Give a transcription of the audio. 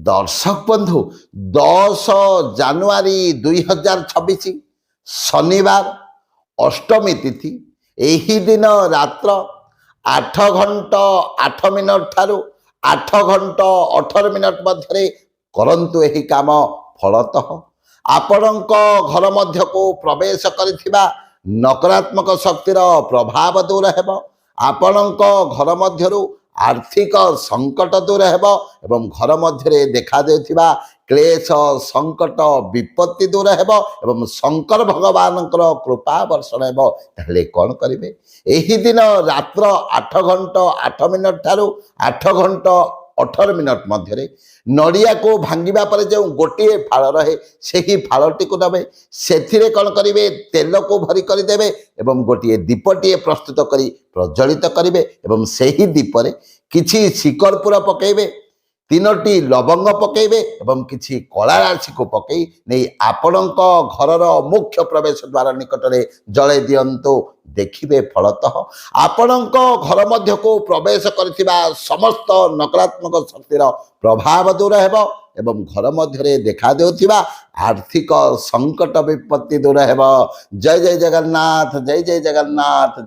दर्शक बंधु 10 ଜାନୁଆରୀ 2026 शनिवार अष्टमी तिथि यही दिन रात्र 8 घंटा 8 मिनट ठारू 8 घंटा 18 मिनट मध्य करंतु यही काम फलतः आपणक घर मध्य को प्रवेश करिथिबा नकारात्मक शक्तिर प्रभाव दूर हेब आपणक घर मध्यरु आर्थिक संकट दूर हेब एवं घर मध्य देखा देउथिबा क्लेश संकट विपत्ति दूर हेब एवं शंकर भगवान कृपा वर्षण हेब ताहले कौन करिवे एही दिन रात्र 8 घंटा 8 मिनट ठारू 8 घंटा 18 मिनट मध्य नड़िया को भांगिबा पर जो गोटे फाड़ रहे से फाड़टी को नबे से कौन करेंगे तेल को भरी करदेवे एवं गोटे दीपटे प्रस्तुत करी प्रज्वलित करेंगे एवं से ही दीपरे किछि शिकरपुर पकेबे 3टी लवंग पकेबे एवं किछि कला राशि को पकई नहीं आपणक घरर मुख्य प्रवेश द्वार निकट में जले दियंतु देखिबे फलतः आपणक घर मध्य को प्रवेश करथिबा समस्त नकारात्मक शक्तिर प्रभाव दूर हेब एवं घर मध्य देखा देउथिबा आर्थिक संकट विपत्ति दूर हेब। जय जय जगन्नाथ जय जय जगन्नाथ।